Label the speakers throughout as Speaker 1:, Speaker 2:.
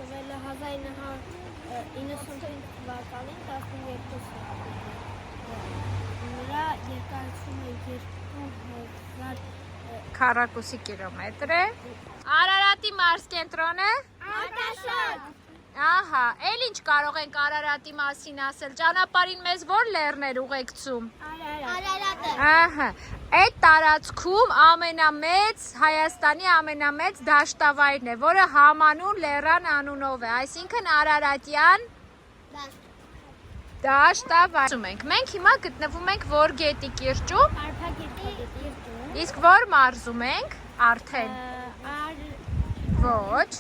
Speaker 1: հայտնվել է 1995 թվականին 12 նրա երկարությունը 2000
Speaker 2: քառակուսի կիլոմետր է։ Արարատի մարզկենտրոնը։
Speaker 1: Արտաշատ։
Speaker 2: Ահա, էլ ինչ կարող ենք Արարատի մասին ասել։ Ճանապարհին մեզ ո՞ր լեռներ ուղեկցում։
Speaker 1: Արարատը։
Speaker 2: Ահա, այդ տարածքում Հայաստանի ամենամեծ դաշտավայրն է, որը Hamanun լեռան անունով է, այսինքն Արարատյան դաշտավայր։ Մենք հիմա գտնվում ենք որ գետի կիրճում։
Speaker 1: Արփագետի կիրճում։
Speaker 2: Իսկ որ մարզում ենք արդեն։ Ոչ։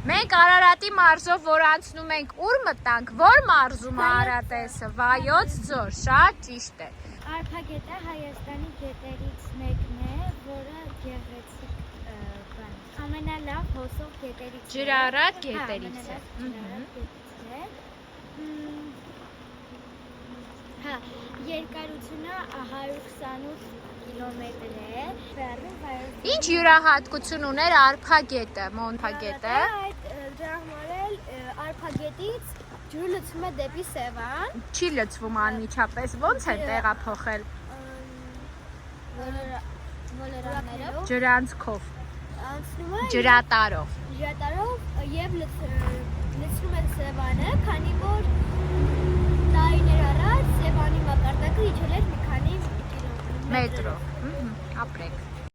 Speaker 2: Մենք Արարատի մարզով որ անցնում ենք, ուր մտանք, որ մարզում է Արարատեսը, Վայոց ձոր, շատ ճիշտ է։
Speaker 1: Արփագետը Հայաստանի գետերից մեկն է, որը գեղեցիկ բան։ Ամենալավ հոսող գետերից է։
Speaker 2: Ջրառատ գետերից է։
Speaker 1: Հա, երկարությունը 128 կիլոմետր է։
Speaker 2: Ինչ յուրահատկություն ուներ Արփագետը, Մոնփագետը։
Speaker 1: Դրա համար էլ Արփագետից ջուրը լցվում է դեպի Սևան։
Speaker 2: Չի լցվում անմիջապես, ո՞նց է տեղափոխել։
Speaker 1: Վոլերաներով
Speaker 2: Ջրանցքով,
Speaker 1: անցնում է
Speaker 2: ջրատարով։
Speaker 1: ջրատարով եւ լցնում է Սևանը, քանի որ տարիներ առաջ Սևանի մակարդակը իջել էր մի քանի կիլոմետրով։
Speaker 2: Մետրով։ Ապրեք։